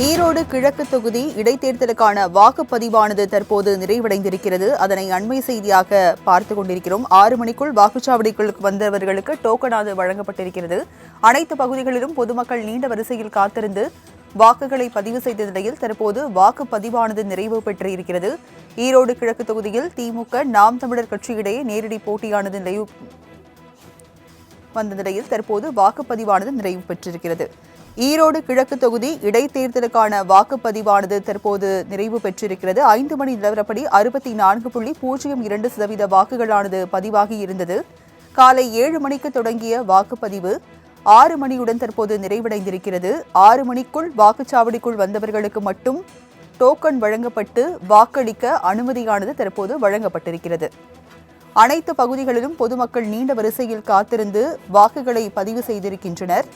ஈரோடு கிழக்கு தொகுதி இடைத்தேர்தலுக்கான வாக்குப்பதிவானது தற்போது நிறைவடைந்திருக்கிறது. அதனை அண்மை செய்தியாக பார்த்துக் கொண்டிருக்கிறோம். 6 மணிக்குள் வாக்குச்சாவடிகளுக்கு வந்தவர்களுக்கு டோக்கனாது வழங்கப்பட்டிருக்கிறது. அனைத்து பகுதிகளிலும் பொதுமக்கள் நீண்ட வரிசையில் காத்திருந்து வாக்குகளை பதிவு செய்த நிலையில் தற்போது வாக்குப்பதிவானது நிறைவு பெற்றிருக்கிறது. ஈரோடு கிழக்கு தொகுதியில் திமுக நாம் தமிழர் கட்சியிடையே நேரடி போட்டியானது வந்த நிலையில் தற்போது வாக்குப்பதிவானது நிறைவு பெற்றிருக்கிறது. ஈரோடு கிழக்கு தொகுதி இடைத்தேர்தலுக்கான வாக்குப்பதிவானது தற்போது நிறைவு பெற்றிருக்கிறது. 5 மணி நிலவரப்படி 64.02% வாக்குகளானது பதிவாகி இருந்தது. காலை 7 மணிக்கு தொடங்கிய வாக்குப்பதிவு 6 மணியுடன் தற்போது நிறைவடைந்திருக்கிறது. 6 மணிக்குள் வாக்குச்சாவடிக்குள் வந்தவர்களுக்கு மட்டும் டோக்கன் வழங்கப்பட்டு வாக்களிக்க அனுமதியானது தற்போது வழங்கப்பட்டிருக்கிறது. அனைத்து பகுதிகளிலும் பொதுமக்கள் நீண்ட வரிசையில் காத்திருந்து வாக்குகளை பதிவு செய்திருக்கின்றனர்.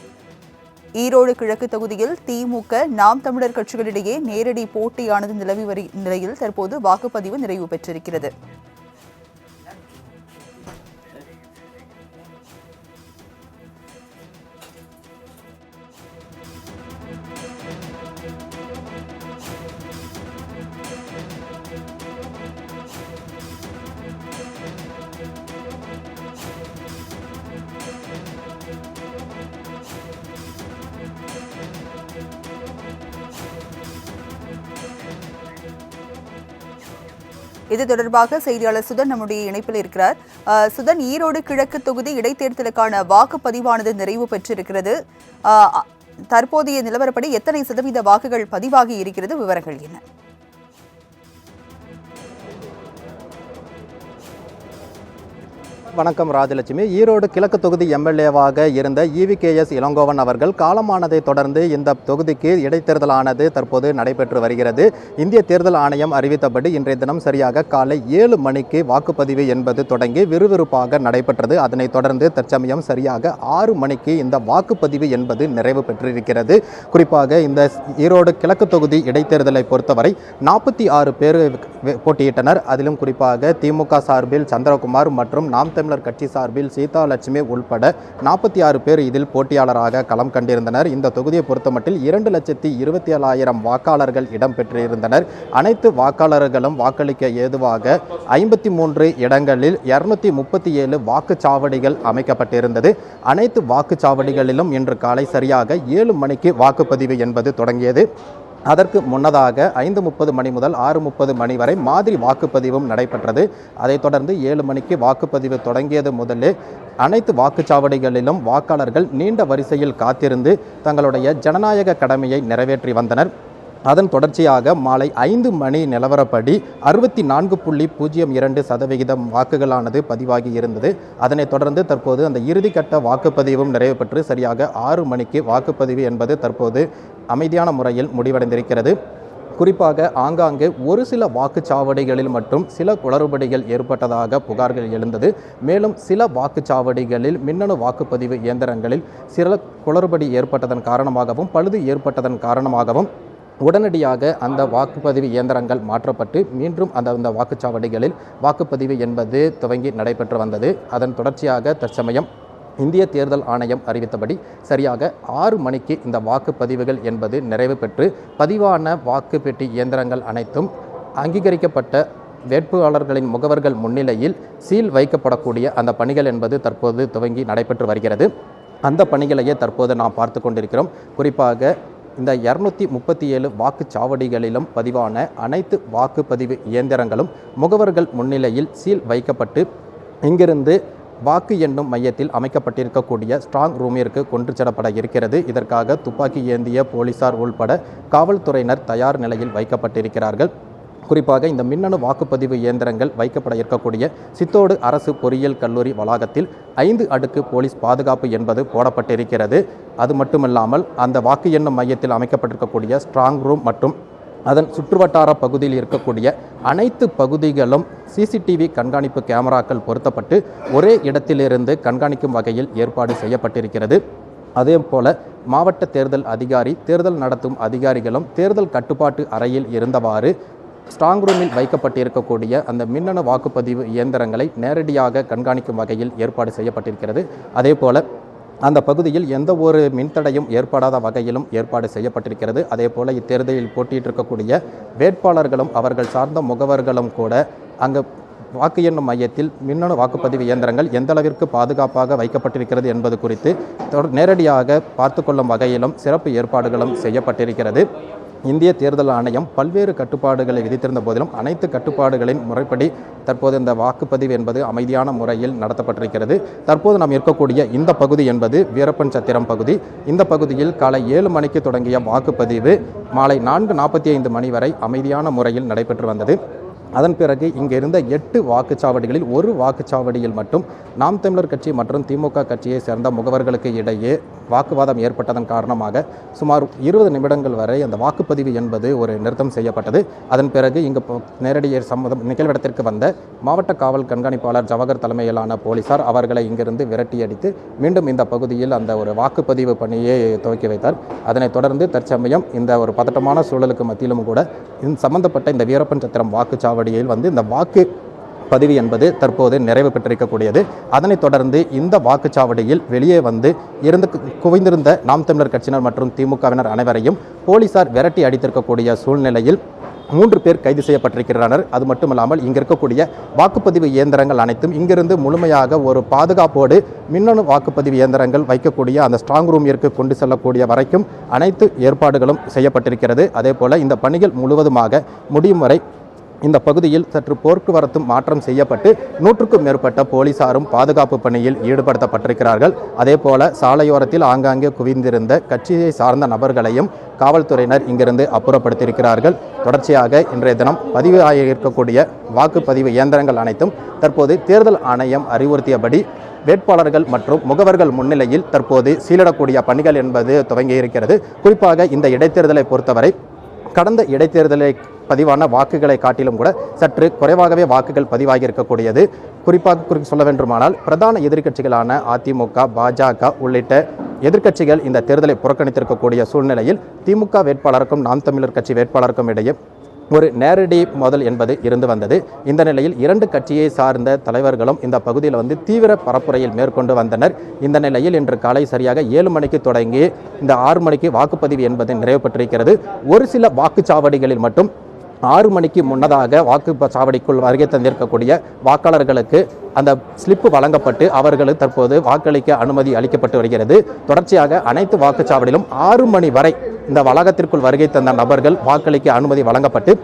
ஈரோடு கிழக்கு தொகுதியில் திமுக நாம் தமிழர் கட்சிகளிடையே நேரடி போட்டியானது நிலவி வரும் நிலையில் தற்போது வாக்குப்பதிவு நிறைவு பெற்றிருக்கிறது. இது தொடர்பாக செய்தியாளர் சுதன் நம்முடைய இணைப்பில் இருக்கிறார். சுதன், ஈரோடு கிழக்கு தொகுதி இடைத்தேர்தலுக்கான வாக்குப்பதிவானது நிறைவு பெற்றிருக்கிறது. தற்போதைய நிலவரப்படி எத்தனை சதவீத வாக்குகள் பதிவாகி இருக்கிறது? விவரங்கள் என்ன? வணக்கம் ராஜலட்சுமி. ஈரோடு கிழக்கு தொகுதி எம்எல்ஏவாக இருந்த EVKS இளங்கோவன் அவர்கள் காலமானதை தொடர்ந்து இந்த தொகுதிக்கு இடைத்தேர்தலானது தற்போது நடைபெற்று வருகிறது. இந்திய தேர்தல் ஆணையம் அறிவித்தபடி இன்றைய தினம் சரியாக காலை 7 மணிக்கு வாக்குப்பதிவு என்பது தொடங்கி விறுவிறுப்பாக நடைபெற்றது. அதனைத் தொடர்ந்து தற்சமயம் சரியாக 6 மணிக்கு இந்த வாக்குப்பதிவு என்பது நிறைவு பெற்றிருக்கிறது. குறிப்பாக இந்த ஈரோடு கிழக்கு தொகுதி இடைத்தேர்தலை பொறுத்தவரை 46 பேர் போட்டியிட்டனர். அதிலும் குறிப்பாக திமுக சார்பில் சந்திரகுமார் மற்றும் நாம் தமிழர் கட்சி சார்பில் சீதாலட்சுமி உள்பட 46 பேர் இதில் போட்டியாளராக களம் கண்டிருந்தனர். இந்த தொகுதியை பொறுத்தமட்டில் 2,27,000 வாக்காளர்கள் இடம்பெற்றிருந்தனர். அனைத்து வாக்காளர்களும் வாக்களிக்க ஏதுவாக 53 இடங்களில் 237 வாக்குச்சாவடிகள் அமைக்கப்பட்டிருந்தது. அனைத்து வாக்குச்சாவடிகளிலும் இன்று காலை சரியாக 7 மணிக்கு வாக்குப்பதிவு என்பது தொடங்கியது. அதற்கு முன்னதாக 5:30 மணி முதல் 6:30 மணி வரை மாதிரி வாக்குப்பதிவும் நடைபெற்றது. அதைத் தொடர்ந்து 7 மணிக்கு வாக்குப்பதிவு தொடங்கியது முதலே அனைத்து வாக்குச்சாவடிகளிலும் வாக்காளர்கள் நீண்ட வரிசையில் காத்திருந்து தங்களுடைய ஜனநாயக கடமையை நிறைவேற்றி வந்தனர். அதன் தொடர்ச்சியாக மாலை 5 மணி நிலவரப்படி 64.02% வாக்குகளானது பதிவாகி இருந்தது. அதனைத் தொடர்ந்து தற்போது அந்த இறுதிக்கட்ட வாக்குப்பதிவும் நிறைவு பெற்று சரியாக 6 மணிக்கு வாக்குப்பதிவு என்பது தற்போது அமைதியான முறையில் முடிவடைந்திருக்கிறது. குறிப்பாக ஆங்காங்கே ஒரு சில வாக்குச்சாவடிகளில் மட்டும் சில குளறுபடிகள் ஏற்பட்டதாக புகார்கள் எழுந்தது. மேலும் சில வாக்குச்சாவடிகளில் மின்னணு வாக்குப்பதிவு இயந்திரங்களில் சில குளறுபடி ஏற்பட்டதன் காரணமாகவும் பழுது ஏற்பட்டதன் காரணமாகவும் உடனடியாக அந்த வாக்குப்பதிவு இயந்திரங்கள் மாற்றப்பட்டு மீண்டும் அந்த வாக்குச்சாவடிகளில் வாக்குப்பதிவு என்பது துவங்கி நடைபெற்று வந்தது. அதன் தொடர்ச்சியாக தற்சமயம் இந்திய தேர்தல் ஆணையம் அறிவித்தபடி சரியாக 6 மணிக்கு இந்த வாக்குப்பதிவுகள் என்பது நிறைவு பெற்று பதிவான வாக்குப்பெட்டி இயந்திரங்கள் அனைத்தும் அங்கீகரிக்கப்பட்ட வேட்பாளர்களின் முகவர்கள் முன்னிலையில் சீல் வைக்கப்படக்கூடிய அந்த பணிகள் என்பது தற்போது துவங்கி நடைபெற்று வருகிறது. அந்த பணிகளையே தற்போது நாம் பார்த்து கொண்டிருக்கிறோம். குறிப்பாக இந்த 237 வாக்குச்சாவடிகளிலும் பதிவான அனைத்து வாக்குப்பதிவு இயந்திரங்களும் முகவர்கள் முன்னிலையில் சீல் வைக்கப்பட்டு இங்கிருந்து வாக்கு எண்ணும் மையத்தில் அமைக்கப்பட்டிருக்கக்கூடிய ஸ்ட்ராங் ரூமிற்கு கொண்டு செல்லப்பட இருக்கிறது. இதற்காக துப்பாக்கி ஏந்திய போலீசார் உள்பட காவல்துறையினர் தயார் நிலையில் வைக்கப்பட்டிருக்கிறார்கள். குறிப்பாக இந்த மின்னணு வாக்குப்பதிவு இயந்திரங்கள் வைக்கப்பட இருக்கக்கூடிய சித்தோடு அரசு பொறியியல் கல்லூரி வளாகத்தில் 5 அடுக்கு போலீஸ் பாதுகாப்பு என்பது போடப்பட்டிருக்கிறது. அது மட்டுமல்லாமல் அந்த வாக்கு எண்ணும் மையத்தில் அமைக்கப்பட்டிருக்கக்கூடிய ஸ்ட்ராங் ரூம் மற்றும் அதன் சுற்றுவட்டார பகுதியில் இருக்கக்கூடிய அனைத்து பகுதிகளும் CCTV கண்காணிப்பு கேமராக்கள் பொருத்தப்பட்டு ஒரே இடத்திலிருந்து கண்காணிக்கும் வகையில் ஏற்பாடு செய்யப்பட்டிருக்கிறது. அதே போல மாவட்ட தேர்தல் அதிகாரி, தேர்தல் நடத்தும் அதிகாரிகளும் தேர்தல் கட்டுப்பாட்டு அறையில் இருந்தவாறு ஸ்ட்ராங் ரூமில் வைக்கப்பட்டிருக்கக்கூடிய அந்த மின்னணு வாக்குப்பதிவு இயந்திரங்களை நேரடியாக கண்காணிக்கும் வகையில் ஏற்பாடு செய்யப்பட்டிருக்கிறது. அதே போல அந்த பகுதியில் எந்த ஒரு மின்தடையும் ஏற்படாத வகையிலும் ஏற்பாடு செய்யப்பட்டிருக்கிறது. அதேபோல இத்தேர்தலில் போட்டியிட்டிருக்கக்கூடிய வேட்பாளர்களும் அவர்கள் சார்ந்த முகவர்களும் கூட அங்கு வாக்கு எண்ணும் மையத்தில் மின்னணு வாக்குப்பதிவு இயந்திரங்கள் எந்த அளவிற்கு பாதுகாப்பாக வைக்கப்பட்டிருக்கிறது என்பது குறித்து நேரடியாக பார்த்து கொள்ளும் வகையிலும் சிறப்பு ஏற்பாடுகளும் செய்யப்பட்டிருக்கிறது. இந்திய தேர்தல் ஆணையம் பல்வேறு கட்டுப்பாடுகளை விதித்திருந்த போதிலும் அனைத்து கட்டுப்பாடுகளின் முறைப்படி தற்போது இந்த வாக்குப்பதிவு என்பது அமைதியான முறையில் நடத்தப்பட்டிருக்கிறது. தற்போது நாம் இருக்கக்கூடிய இந்த பகுதி என்பது வீரப்பன் சத்திரம் பகுதி. இந்த பகுதியில் காலை 7 மணிக்கு தொடங்கிய வாக்குப்பதிவு மாலை 4:45 மணி வரை அமைதியான முறையில் நடைபெற்று வந்தது. அதன் பிறகு இங்கிருந்த 8 வாக்குச்சாவடிகளில் ஒரு வாக்குச்சாவடியில் மட்டும் நாம் தமிழர் கட்சி மற்றும் திமுக கட்சியை சேர்ந்த முகவர்களுக்கு இடையே வாக்குவாதம் ஏற்பட்டதன் காரணமாக சுமார் 20 நிமிடங்கள் வரை அந்த வாக்குப்பதிவு என்பது ஒரு நிறுத்தம் செய்யப்பட்டது. அதன் பிறகு இங்கு நேரடி நிகழ்விடத்திற்கு வந்த மாவட்ட காவல் கண்காணிப்பாளர் ஜவஹர் தலைமையிலான போலீசார் அவர்களை இங்கிருந்து விரட்டியடித்து மீண்டும் இந்த பகுதியில் அந்த ஒரு வாக்குப்பதிவு பணியை துவக்கி வைத்தார். அதனைத் தொடர்ந்து தற்சமயம் இந்த ஒரு பதட்டமான சூழலுக்கு மத்தியிலும் கூட சம்பந்தப்பட்ட இந்த வீரப்பன் சத்திரம் வாக்குச்சாவடியில் இந்த வாக்கு பதிவு என்பது தற்போது நிறைவு பெற்றிருக்கக்கூடியது. அதனைத் தொடர்ந்து இந்த வாக்குச்சாவடியில் வெளியே இருந்து குவிந்திருந்த நாம் தமிழர் கட்சியினர் மற்றும் திமுகவினர் அனைவரையும் போலீசார் விரட்டி அடித்திருக்கக்கூடிய சூழ்நிலையில் 3 பேர் கைது செய்யப்பட்டிருக்கிறார்கள். அது மட்டுமல்லாமல் இங்கு இருக்கக்கூடிய வாக்குப்பதிவு இயந்திரங்கள் அனைத்தும் இங்கிருந்து முழுமையாக ஒரு பாதுகாப்போடு மின்னணு வாக்குப்பதிவு இயந்திரங்கள் வைக்கக்கூடிய அந்த ஸ்ட்ராங் ரூமிற்கு கொண்டு செல்லக்கூடிய வரைக்கும் அனைத்து ஏற்பாடுகளும் செய்யப்பட்டிருக்கிறது. அதே போல இந்த பணிகள் முழுவதுமாக முடியும் வரை இந்த பகுதியில் சற்று போக்குவரத்தும் மாற்றம் செய்யப்பட்டு 100க்கும் மேற்பட்ட போலீசாரும் பாதுகாப்பு பணியில் ஈடுபடுத்தப்பட்டிருக்கிறார்கள். அதே போல சாலையோரத்தில் ஆங்காங்கே குவிந்திருந்த கட்சியை சார்ந்த நபர்களையும் காவல்துறையினர் இங்கிருந்து அப்புறப்படுத்தியிருக்கிறார்கள். தொடர்ச்சியாக இன்றைய தினம் பதிவு இருக்கக்கூடிய வாக்குப்பதிவு இயந்திரங்கள் அனைத்தும் தற்போது தேர்தல் ஆணையம் அறிவுறுத்தியபடி வேட்பாளர்கள் மற்றும் முகவர்கள் முன்னிலையில் தற்போது சீலிடக்கூடிய பணிகள் என்பது துவங்கியிருக்கிறது. குறிப்பாக இந்த இடைத்தேர்தலை பொறுத்தவரை கடந்த இடைத்தேர்தலை பதிவான வாக்குகளை காட்டிலும் கூட சற்று குறைவாகவே வாக்குகள் பதிவாகி இருக்கக்கூடியது. குறிப்பாக சொல்ல வேண்டுமானால் பிரதான எதிர்க்கட்சிகளான அதிமுக, பாஜக உள்ளிட்ட எதிர்க்கட்சிகள் இந்த தேர்தலை புறக்கணித்திருக்கக்கூடிய சூழ்நிலையில் திமுக வேட்பாளருக்கும் நாம் தமிழர் கட்சி வேட்பாளருக்கும் இடையே ஒரு நேரடி மோதல் என்பது இருந்து வந்தது. இந்த நிலையில் 2 கட்சியை சார்ந்த தலைவர்களும் இந்த பகுதியில் தீவிர பரப்புரையில் மேற்கொண்டு வந்தனர். இந்த நிலையில் இன்று காலை சரியாக 7 மணிக்கு தொடங்கி இந்த 6 மணிக்கு வாக்குப்பதிவு என்பது நிறைவு பெற்றிருக்கிறது. ஒரு சில வாக்குச்சாவடிகளில் மட்டும் 6 மணிக்கு முன்னதாக வாக்குச்சாவடிக்குள் வருகை தந்திருக்கக்கூடிய வாக்காளர்களுக்கு அந்த ஸ்லிப்பு வழங்கப்பட்டு அவர்களுக்கு தற்போது வாக்களிக்க அனுமதி அளிக்கப்பட்டு வருகிறது. தொடர்ச்சியாக அனைத்து வாக்குச்சாவடியிலும் 6 மணி வரை இந்த வளாகத்திற்குள் வருகை தந்த நபர்கள் வாக்களிக்க அனுமதி வழங்கப்பட்டு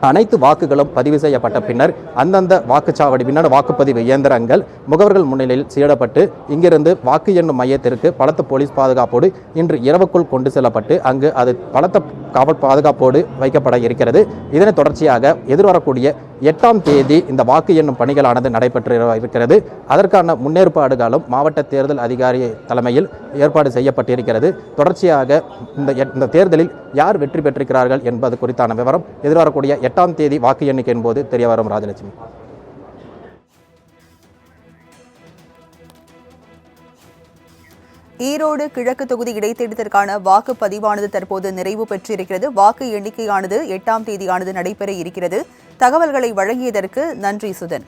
அனைத்து வாக்குகளும் பதிவு செய்யப்பட்ட பின்னர் அந்தந்த வாக்குச்சாவடி மின்னணு வாக்குப்பதிவு இயந்திரங்கள் முகவர்கள் முன்னிலையில் சீடப்பட்டு இங்கிருந்து வாக்கு எண்ணும் மையத்திற்கு பலத்த போலீஸ் பாதுகாப்போடு இன்று இரவுக்குள் கொண்டு செல்லப்பட்டு அங்கு அது பலத்த காவல் பாதுகாப்போடு வைக்கப்பட இருக்கிறது. இதனை தொடர்ச்சியாக எதிர்வரக்கூடிய 8ஆம் தேதி இந்த வாக்கு எண்ணும் பணிகளானது நடைபெற்று இருக்கிறது. அதற்கான முன்னேற்பாடுகளும் மாவட்ட தேர்தல் அதிகாரி தலைமையில் ஏற்பாடு செய்யப்பட்டிருக்கிறது. தொடர்ச்சியாக இந்த தேர்தலில் யார் வெற்றி பெற்றிருக்கிறார்கள் என்பது குறித்தான விவரம் எதிர்வரக்கூடிய 8ஆம் தேதி வாக்கு எண்ணிக்கையின் போது தெரிய வரும். ராஜலட்சுமி. ஈரோடு கிழக்கு தொகுதி இடைத்தேர்தலுக்கான வாக்குப்பதிவானது தற்போது நிறைவு பெற்றிருக்கிறது. வாக்கு எண்ணிக்கையானது 8ஆம் தேதியானது நடைபெற இருக்கிறது. தகவல்களை வழங்கியதற்கு நன்றி சுதன்.